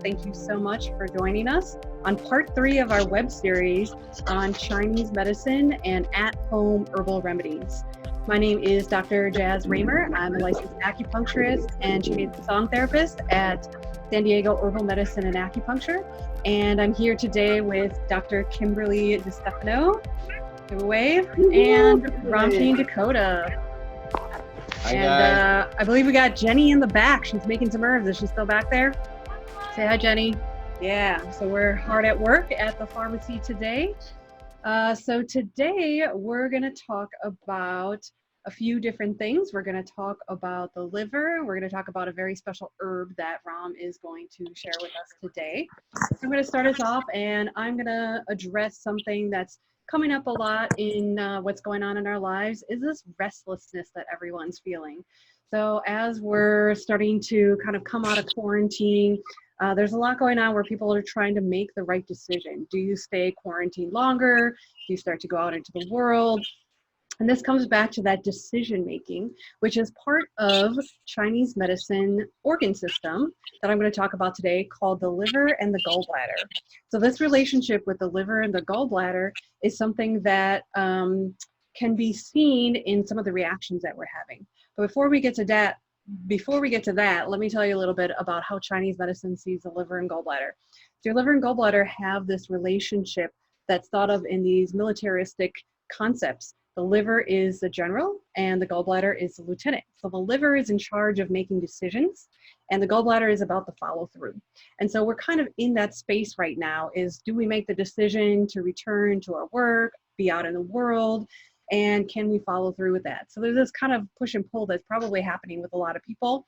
Thank you so much for joining us on part 3 of our web series on Chinese medicine and at-home herbal remedies. My name is Dr. Jaz Roemer. I'm a licensed acupuncturist and Chinese song therapist at San Diego Herbal Medicine and Acupuncture. And I'm here today with Dr. Kimberly DiStefano, give a wave, and Ramtin Dehkhoda. And I believe we got Jenny in the back. She's making some herbs. Is she still back there? Say hi, Jenny. Yeah, so we're hard at work at the pharmacy today. So today we're going to talk about a few different things. We're going to talk about the liver. We're going to talk about a very special herb that Ram is going to share with us today. So I'm going to start us off, and I'm going to address something that's coming up a lot in what's going on in our lives, is this restlessness that everyone's feeling. So as we're starting to kind of come out of quarantine, there's a lot going on where people are trying to make the right decision. Do you stay quarantined longer? Do you start to go out into the world? And this comes back to that decision making, which is part of Chinese medicine organ system that I'm going to talk about today, called the liver and the gallbladder. So this relationship with the liver and the gallbladder is something that can be seen in some of the reactions that we're having. But before we get to that, let me tell you a little bit about how Chinese medicine sees the liver and gallbladder. So your liver and gallbladder have this relationship that's thought of in these militaristic concepts. The liver is the general and the gallbladder is the lieutenant. So the liver is in charge of making decisions and the gallbladder is about the follow through. And so we're kind of in that space right now, is do we make the decision to return to our work, be out in the world, and can we follow through with that? So there's this kind of push and pull that's probably happening with a lot of people.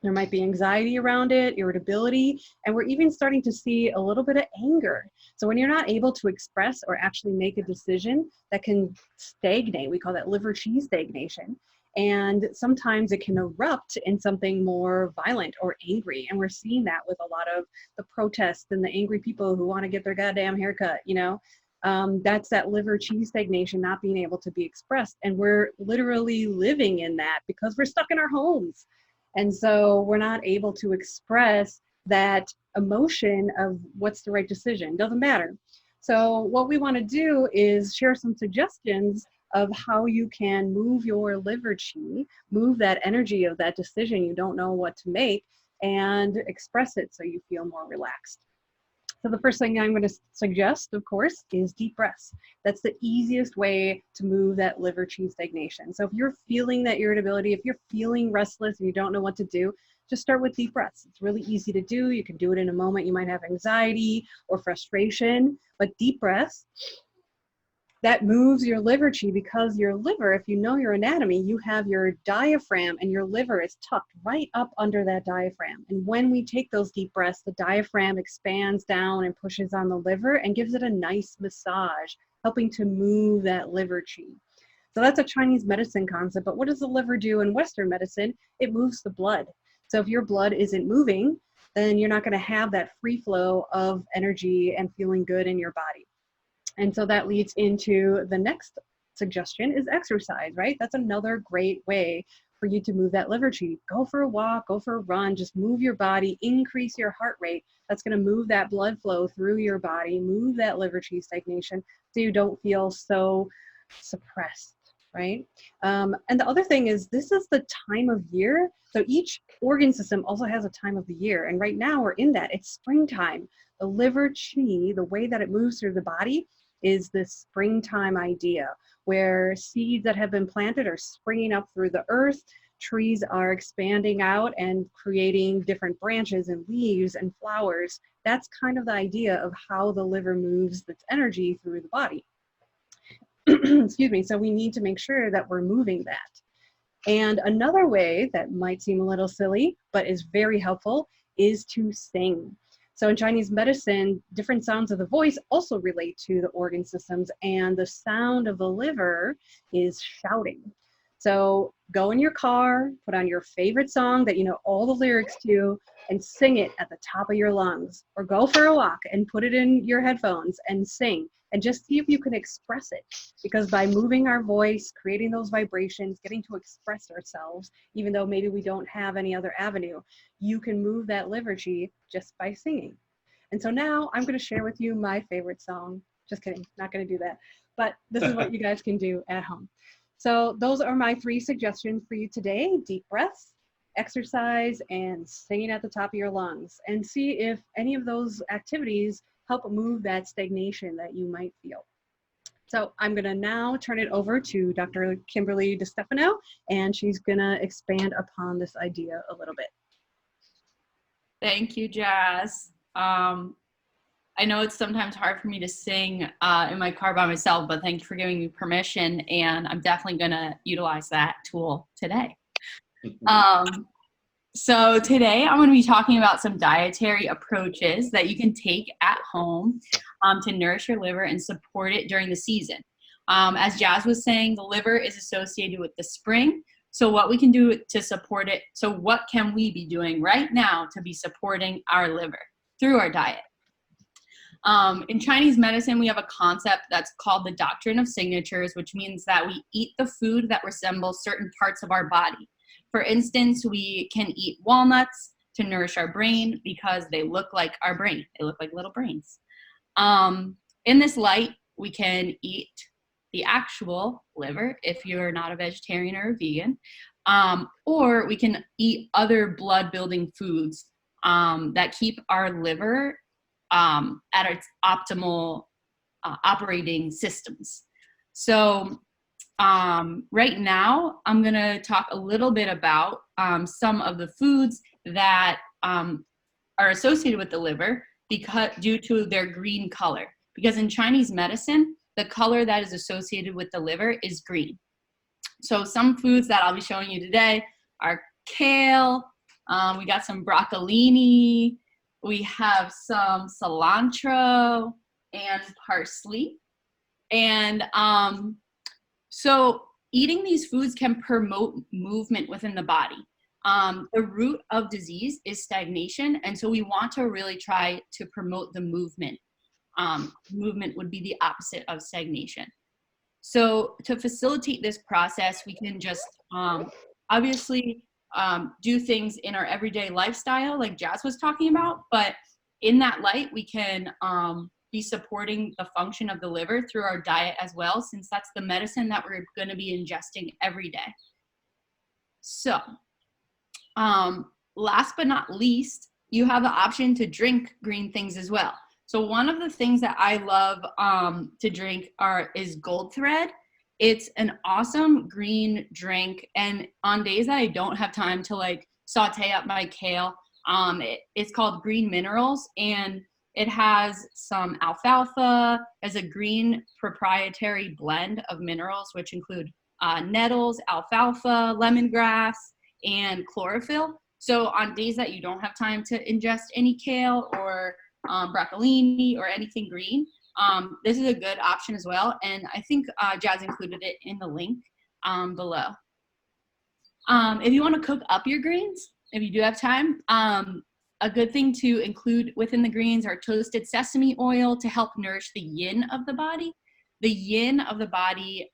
There might be anxiety around it, irritability, and we're even starting to see a little bit of anger. So when you're not able to express or actually make a decision, that can stagnate. We call that liver chi stagnation. And sometimes it can erupt in something more violent or angry. And we're seeing that with a lot of the protests and the angry people who want to get their goddamn haircut, you know. That's that liver chi stagnation not being able to be expressed. And we're literally living in that because we're stuck in our homes. And so we're not able to express that emotion of what's the right decision. Doesn't matter. So what we want to do is share some suggestions of how you can move your liver chi, move that energy of that decision you don't know what to make, and express it so you feel more relaxed. So the first thing I'm going to suggest, of course, is deep breaths. That's the easiest way to move that liver chi stagnation. So if you're feeling that irritability, if you're feeling restless and you don't know what to do, just start with deep breaths. It's really easy to do. You can do it in a moment. You might have anxiety or frustration, but deep breaths, that moves your liver chi, because your liver, if you know your anatomy, you have your diaphragm and your liver is tucked right up under that diaphragm. And when we take those deep breaths, the diaphragm expands down and pushes on the liver and gives it a nice massage, helping to move that liver chi. So that's a Chinese medicine concept, but what does the liver do in Western medicine? It moves the blood. So if your blood isn't moving, then you're not going to have that free flow of energy and feeling good in your body. And so that leads into the next suggestion, is exercise, right? That's another great way for you to move that liver chi. Go for a walk, go for a run, just move your body, increase your heart rate. That's going to move that blood flow through your body, move that liver chi stagnation so you don't feel so suppressed, right? And the other thing is, this is the time of year. So each organ system also has a time of the year. And right now we're in that. It's springtime. The liver chi, the way that it moves through the body, is this springtime idea where seeds that have been planted are springing up through the earth, trees are expanding out and creating different branches and leaves and flowers. That's kind of the idea of how the liver moves its energy through the body. Excuse me. So we need to make sure that we're moving that. And another way that might seem a little silly, but is very helpful, is to sing. So in Chinese medicine, different sounds of the voice also relate to the organ systems, and the sound of the liver is shouting. So go in your car, put on your favorite song that you know all the lyrics to, and sing it at the top of your lungs. Or go for a walk and put it in your headphones and sing. And just see if you can express it. Because by moving our voice, creating those vibrations, getting to express ourselves, even though maybe we don't have any other avenue, you can move that liturgy just by singing. And so now I'm going to share with you my favorite song. Just kidding, not going to do that. But this is what you guys can do at home. So those are my 3 suggestions for you today: deep breaths, exercise, and singing at the top of your lungs. And see if any of those activities help move that stagnation that you might feel. So I'm going to now turn it over to Dr. Kimberly DiStefano, and she's going to expand upon this idea a little bit. Thank you, Jaz. I know it's sometimes hard for me to sing in my car by myself, but thank you for giving me permission, and I'm definitely going to utilize that tool today. So today I'm going to be talking about some dietary approaches that you can take at home to nourish your liver and support it during the season. As Jaz was saying, the liver is associated with the spring. So what we can do to support it, so what can we be doing right now to be supporting our liver through our diet? In Chinese medicine, we have a concept that's called the doctrine of signatures, which means that we eat the food that resembles certain parts of our body. For instance, we can eat walnuts to nourish our brain because they look like our brain. They look like little brains. In this light, we can eat the actual liver if you're not a vegetarian or a vegan, or we can eat other blood-building foods that keep our liver at its optimal operating systems. So right now, I'm going to talk a little bit about some of the foods that are associated with the liver due to their green color. Because in Chinese medicine, the color that is associated with the liver is green. So some foods that I'll be showing you today are kale, we got some broccolini, we have some cilantro and parsley. And so eating these foods can promote movement within the body. The root of disease is stagnation, and so we want to really try to promote the movement. Movement would be the opposite of stagnation. So to facilitate this process, we can just obviously do things in our everyday lifestyle like Jaz was talking about, but in that light, we can be supporting the function of the liver through our diet as well, since that's the medicine that we're going to be ingesting every day. So last but not least, you have the option to drink green things as well. So one of the things that I love to drink is Gold Thread. It's an awesome green drink, and on days that I don't have time to like saute up my kale, it's called Green Minerals, and it has some alfalfa, as a green proprietary blend of minerals, which include nettles, alfalfa, lemongrass, and chlorophyll. So on days that you don't have time to ingest any kale or broccolini or anything green, this is a good option as well. And I think Jaz included it in the link below. If you want to cook up your greens, if you do have time, a good thing to include within the greens are toasted sesame oil to help nourish the yin of the body. The yin of the body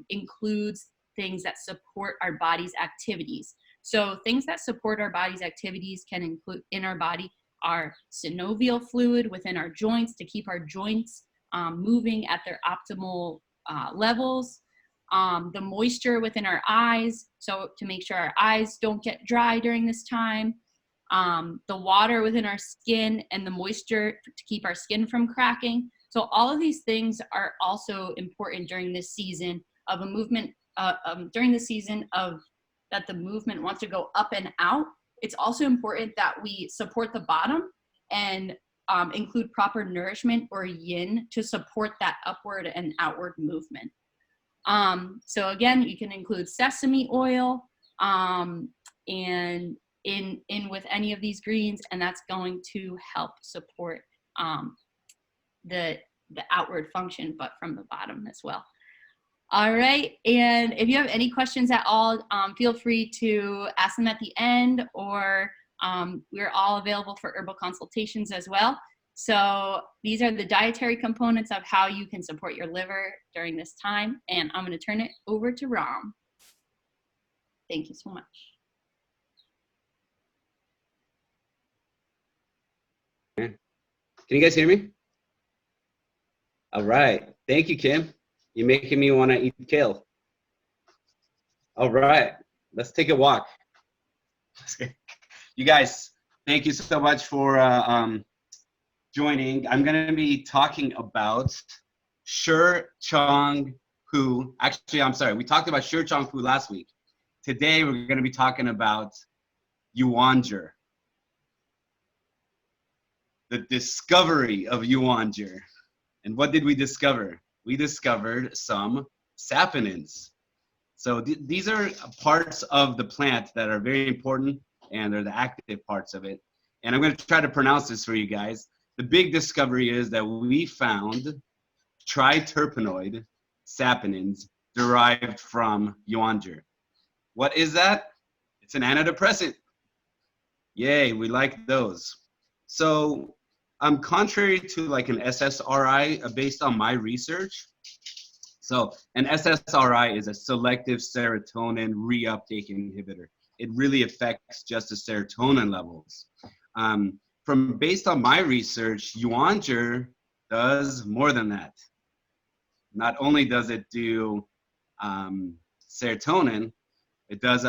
includes things that support our body's activities. So things that support our body's activities can include in our body are synovial fluid within our joints to keep our joints moving at their optimal levels. The moisture within our eyes, so to make sure our eyes don't get dry during this time. The water within our skin and the moisture to keep our skin from cracking. So all of these things are also important during this season of a movement, during the season of that the movement wants to go up and out. It's also important that we support the bottom and include proper nourishment or yin to support that upward and outward movement. So again, you can include sesame oil and in with any of these greens, and that's going to help support the outward function, but from the bottom as well. All right. And if you have any questions at all, feel free to ask them at the end, or we're all available for herbal consultations as well. So these are the dietary components of how you can support your liver during this time. And I'm going to turn it over to Ram. Thank you so much. Can you guys hear me? All right. Thank you, Kim. You're making me want to eat kale. All right. Let's take a walk. You guys, thank you so much for joining. I'm going to be talking about Chong Pu. Actually, I'm sorry. We talked about Chong Pu last week. Today, we're going to be talking about Yuanjir. The discovery of Yuanjir. And what did we discover? We discovered some saponins. So these are parts of the plant that are very important, and they're the active parts of it. And I'm going to try to pronounce this for you guys. The big discovery is that we found triterpenoid saponins derived from Yuanjir. What is that? It's an antidepressant. Yay, we like those. So contrary to like an SSRI, based on my research, so an SSRI is a selective serotonin reuptake inhibitor. It really affects just the serotonin levels. Based on my research, Yuanjir does more than that. Not only does it do serotonin, it does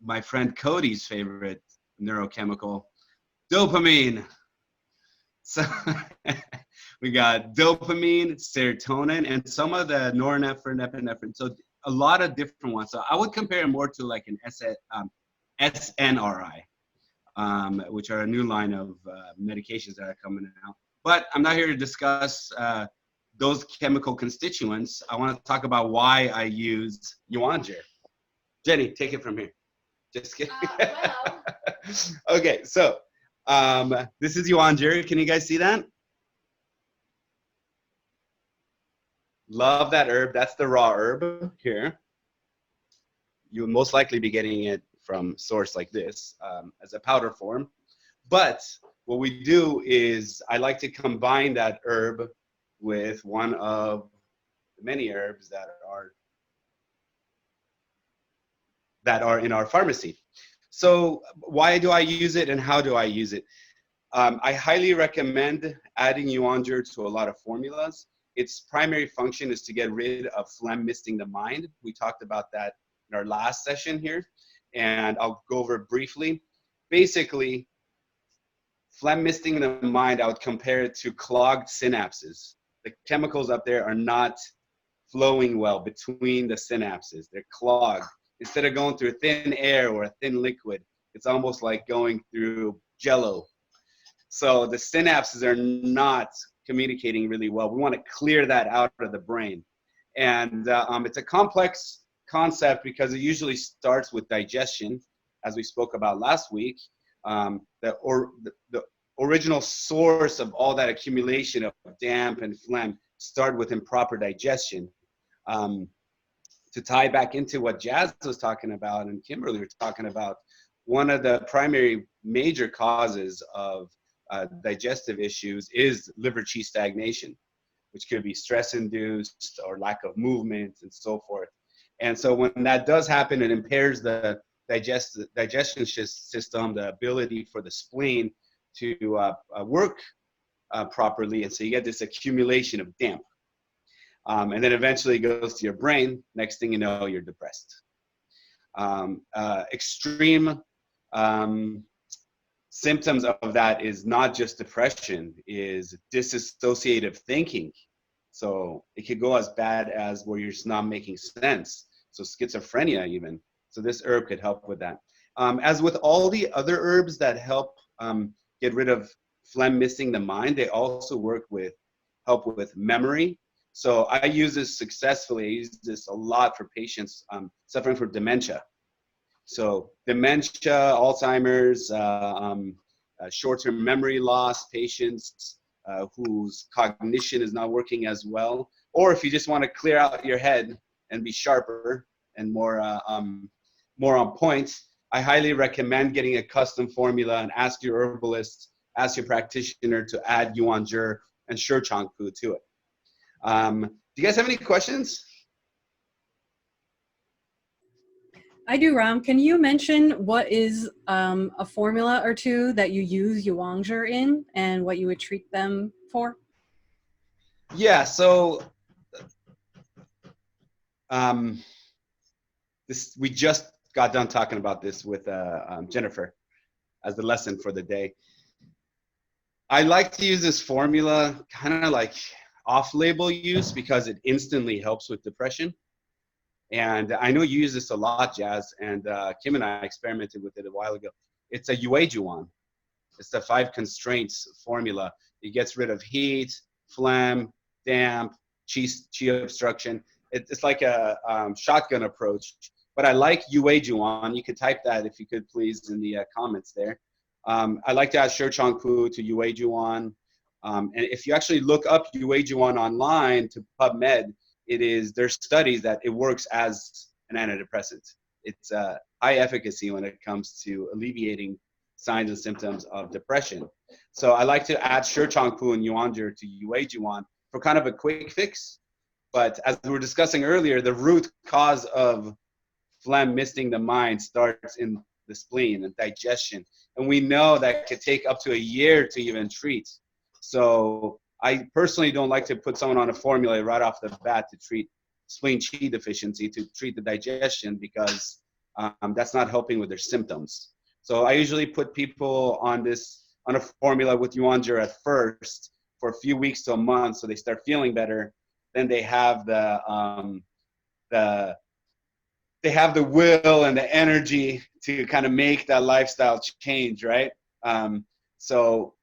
my friend Cody's favorite neurochemical, dopamine. So we got dopamine, serotonin, and some of the norepinephrine, epinephrine. So a lot of different ones. So I would compare it more to like an SNRI, which are a new line of medications that are coming out. But I'm not here to discuss those chemical constituents. I want to talk about why I use Yuanjir. Jenny, take it from here. Just kidding. Well. Okay, so this is Yuanjir. Can you guys see that? Love that herb. That's the raw herb here. You would most likely be getting it from source like this as a powder form. But what we do is I like to combine that herb with one of the many herbs that are in our pharmacy. So why do I use it and how do I use it? I highly recommend adding Yuanjir to a lot of formulas. Its primary function is to get rid of phlegm misting the mind. We talked about that in our last session here, and I'll go over it briefly. Basically, phlegm misting the mind, I would compare it to clogged synapses. The chemicals up there are not flowing well between the synapses. They're clogged. Instead of going through thin air or a thin liquid, it's almost like going through jello. So the synapses are not communicating really well. We want to clear that out of the brain. And it's a complex concept because it usually starts with digestion, as we spoke about last week. The original source of all that accumulation of damp and phlegm started with improper digestion. To tie back into what Jaz was talking about and Kimberly were talking about, one of the primary major causes of digestive issues is liver qi stagnation, which could be stress-induced or lack of movement and so forth. And so when that does happen, it impairs the digestion system, the ability for the spleen to work properly. And so you get this accumulation of damp. And then eventually it goes to your brain. Next thing you know, you're depressed. Extreme symptoms of that is not just depression, is disassociative thinking. So it could go as bad as where you're just not making sense. So schizophrenia even. So this herb could help with that. As with all the other herbs that help get rid of phlegm misting the mind, they also help with memory. So I use this successfully. I use this a lot for patients suffering from dementia. So dementia, Alzheimer's, short-term memory loss, patients whose cognition is not working as well. Or if you just want to clear out your head and be sharper and more on point, I highly recommend getting a custom formula and ask your herbalist, ask your practitioner to add yuan zhi and shirchangpu to it. Do you guys have any questions? I do, Ram. Can you mention what is a formula or two that you use yuan zhi in and what you would treat them for? Yeah, so we just got done talking about this with Jennifer as the lesson for the day. I like to use this formula kind of like off-label use because it instantly helps with depression. And I know you use this a lot, Jazz, and Kim and I experimented with it a while ago. It's a Yue Juan. It's the 5 constraints formula. It gets rid of heat, phlegm, damp, qi obstruction. It's like a shotgun approach. But I like Yue Juan. You could type that if you could please in the comments there. I like to add Shirchangpu to Yue Juan. And if you actually look up Yue Juan online to PubMed, there's studies that it works as an antidepressant. It's high efficacy when it comes to alleviating signs and symptoms of depression. So I like to add Shirchangpu and yuan zhi to Yue Juan for kind of a quick fix. But as we were discussing earlier, the root cause of phlegm misting the mind starts in the spleen and digestion. And we know that could take up to a year to even treat. So I personally don't like to put someone on a formula right off the bat to treat spleen qi deficiency, to treat the digestion, because that's not helping with their symptoms. So I usually put people on a formula with yuan zhi at first for a few weeks to a month, so they start feeling better. Then they have the will and the energy to kind of make that lifestyle change, right? So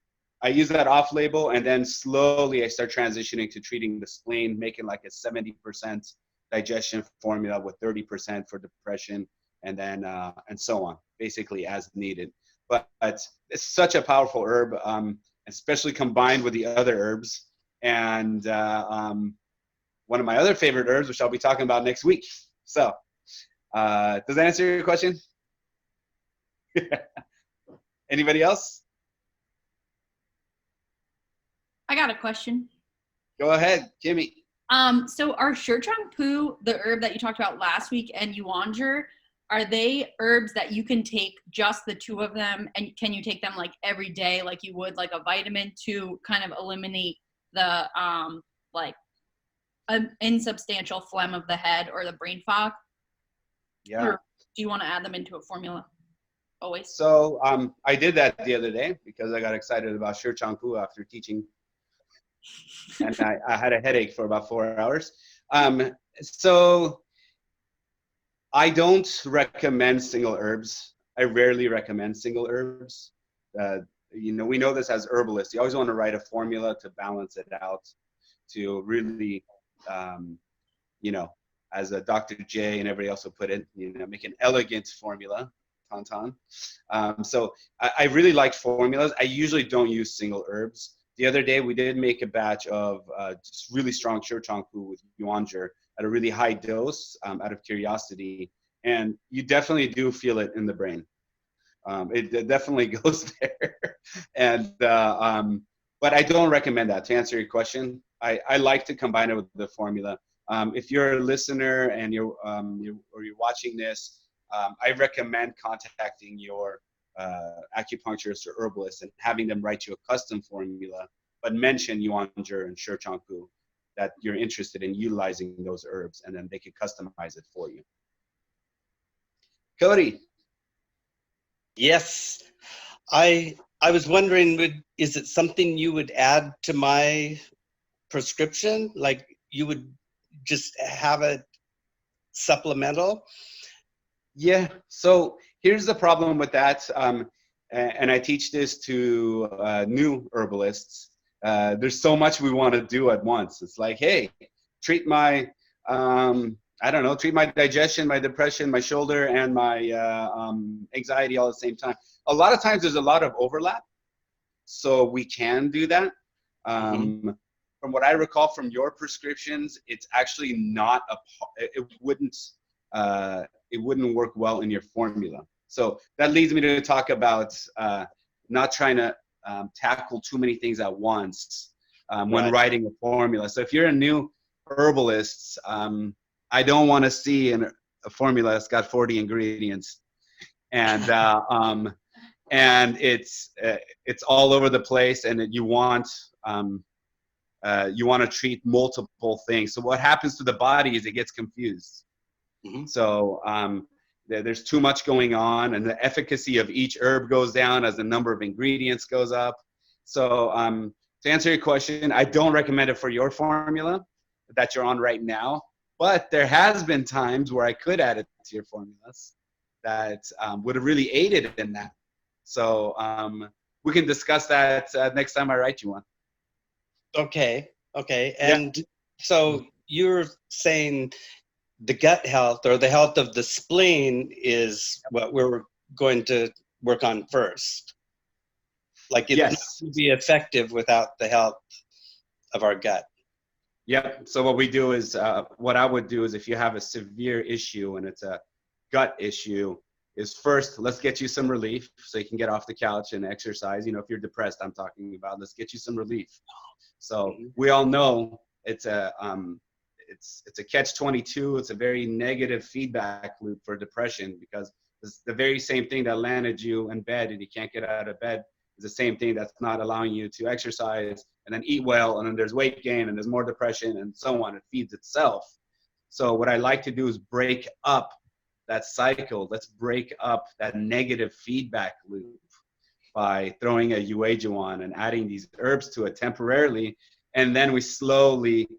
I use that off-label, and then slowly I start transitioning to treating the spleen, making like a 70% digestion formula with 30% for depression, and then and so on, basically as needed. But it's such a powerful herb, especially combined with the other herbs. And one of my other favorite herbs, which I'll be talking about next week. So does that answer your question? Anybody else? I got a question. Go ahead, Kimmy. So are Shirchangpu, the herb that you talked about last week, and yuan zhi, are they herbs that you can take just the 2 of them, and can you take them like every day, like you would like a vitamin, to kind of eliminate the like an insubstantial phlegm of the head or the brain fog? Yeah. Or do you want to add them into a formula always? So I did that the other day because I got excited about Shirchangpu after teaching. And I had a headache for about 4 hours. So I don't recommend single herbs. I rarely recommend single herbs. We know this as herbalists. You always want to write a formula to balance it out, to really, as a Dr. J and everybody else will put it, make an elegant formula, tauntaun. So I really like formulas. I usually don't use single herbs. The other day, we did make a batch of just really strong Shirchangpu with yuan zhi at a really high dose out of curiosity. And you definitely do feel it in the brain. It definitely goes there. And but I don't recommend that. To answer your question, I like to combine it with the formula. If you're a listener and you're watching this, I recommend contacting your acupuncturist or herbalist and having them write you a custom formula, but mention yuan zhi and Shirchangpu, that you're interested in utilizing those herbs, and then they can customize it for you. Cody. Yes, I was wondering, is it something you would add to my prescription? Like you would just have it supplemental? Yeah, so here's the problem with that, and I teach this to new herbalists. There's so much we want to do at once. It's like, hey, treat my, treat my digestion, my depression, my shoulder, and my anxiety all at the same time. A lot of times there's a lot of overlap, so we can do that. from what I recall from your prescriptions, it's actually not it wouldn't work well in your formula. So that leads me to talk about not trying to tackle too many things at once when writing a formula. So if you're a new herbalist, I don't want to see a formula that's got 40 ingredients and it's all over the place, and you want to treat multiple things. So what happens to the body is it gets confused. Mm-hmm. So there's too much going on, and the efficacy of each herb goes down as the number of ingredients goes up. So to answer your question, I don't recommend it for your formula that you're on right now, but there has been times where I could add it to your formulas that would have really aided in that. So we can discuss that next time I write you one. Okay. And so you're saying the gut health or the health of the spleen is what we're going to work on first. Like it's not going to be effective without the health of our gut. Yep. So what we do is, what I would do is if you have a severe issue and it's a gut issue, is first, let's get you some relief so you can get off the couch and exercise. You know, if you're depressed, I'm talking about, let's get you some relief. So we all know it's a catch-22. It's a very negative feedback loop for depression, because it's the very same thing that landed you in bed and you can't get out of bed is the same thing that's not allowing you to exercise and then eat well, and then there's weight gain and there's more depression and so on. It feeds itself. So what I like to do is break up that cycle. Let's break up that negative feedback loop by throwing a UAG1 and adding these herbs to it temporarily, and then we slowly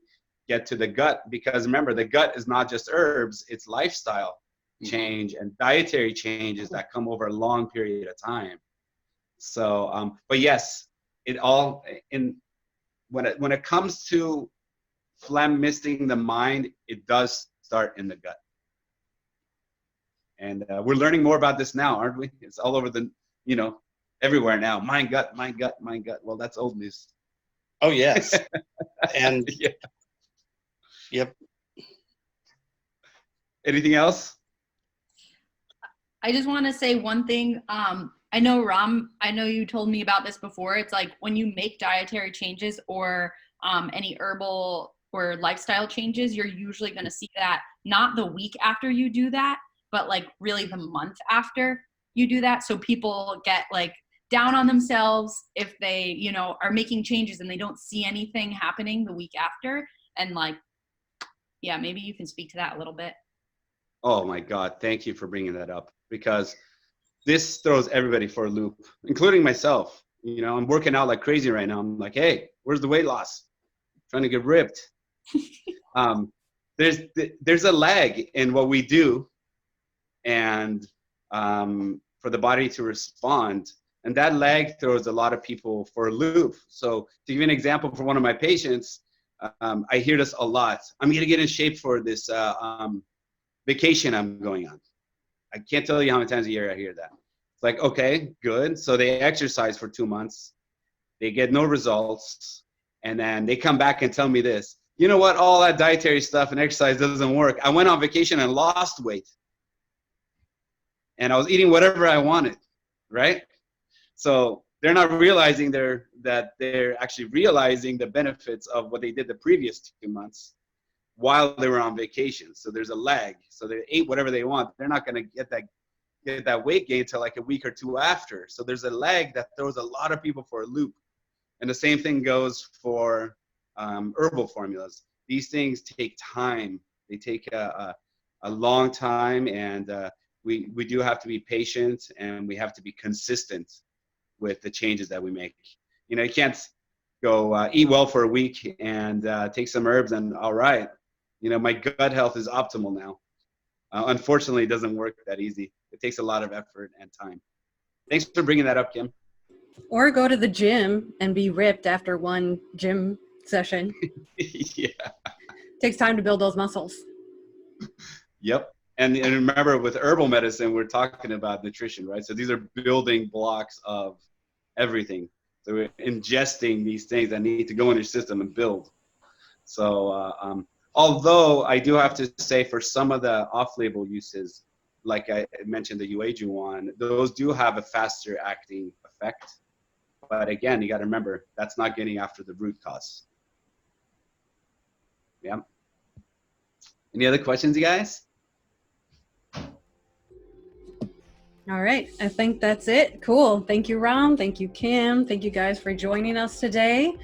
get to the gut, because remember, the gut is not just herbs, it's lifestyle change and dietary changes that come over a long period of time. So but yes, when it comes to phlegm misting the mind, it does start in the gut. And we're learning more about this now, aren't we? It's all over everywhere now. My gut. Well, that's old news. Oh, yes. And yep. Anything else? I just want to say one thing. I know, Ram, I know you told me about this before. It's like when you make dietary changes or any herbal or lifestyle changes, you're usually going to see that not the week after you do that, but like really the month after you do that. So people get like down on themselves if they, are making changes and they don't see anything happening the week after. And like, yeah, maybe you can speak to that a little bit. Oh my God. Thank you for bringing that up, because this throws everybody for a loop, including myself. I'm working out like crazy right now. I'm like, hey, where's the weight loss? I'm trying to get ripped. There's a lag in what we do, and for the body to respond, and that lag throws a lot of people for a loop. So to give you an example, for one of my patients, I hear this a lot. I'm going to get in shape for this vacation I'm going on. I can't tell you how many times a year I hear that. It's like, okay, good. So they exercise for 2 months. They get no results. And then they come back and tell me this. You know what? All that dietary stuff and exercise doesn't work. I went on vacation and lost weight. And I was eating whatever I wanted, right? So they're not realizing that they're actually realizing the benefits of what they did the previous 2 months while they were on vacation. So there's a lag. So they ate whatever they want. They're not going to get that weight gain until like a week or two after. So there's a lag that throws a lot of people for a loop. And the same thing goes for herbal formulas. These things take time. They take a long time, and we do have to be patient, and we have to be consistent with the changes that we make. You can't go eat well for a week and take some herbs and all right, my gut health is optimal now. Unfortunately, it doesn't work that easy. It takes a lot of effort and time. Thanks for bringing that up, Kim. Or go to the gym and be ripped after one gym session. Yeah. Takes time to build those muscles. Yep. And remember, with herbal medicine, we're talking about nutrition, right? So these are building blocks of everything. So we're ingesting these things that need to go in your system and build. So although I do have to say, for some of the off-label uses, like I mentioned, the Uaju one, those do have a faster acting effect. But again, you got to remember, that's not getting after the root cause. Yeah. Any other questions, you guys? All right, I think that's it. Cool. Thank you, Ram. Thank you, Kim. Thank you guys for joining us today.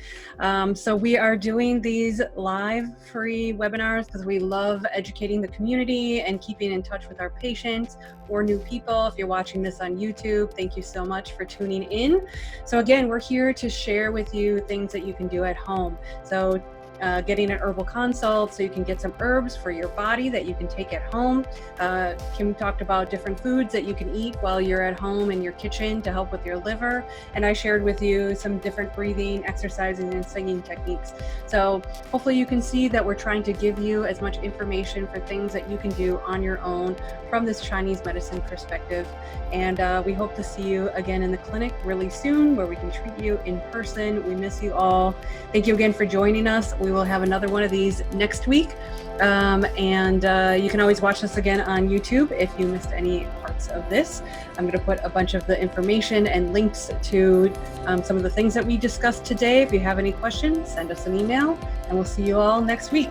So we are doing these live free webinars because we love educating the community and keeping in touch with our patients or new people. If you're watching this on YouTube, thank you so much for tuning in. So again, we're here to share with you things that you can do at home. So getting an herbal consult so you can get some herbs for your body that you can take at home. Kim talked about different foods that you can eat while you're at home in your kitchen to help with your liver. And I shared with you some different breathing, exercising, and singing techniques. So hopefully you can see that we're trying to give you as much information for things that you can do on your own from this Chinese medicine perspective. And we hope to see you again in the clinic really soon, where we can treat you in person. We miss you all. Thank you again for joining us. We will have another one of these next week. And you can always watch us again on YouTube if you missed any parts of this. I'm going to put a bunch of the information and links to some of the things that we discussed today. If you have any questions, send us an email, and we'll see you all next week.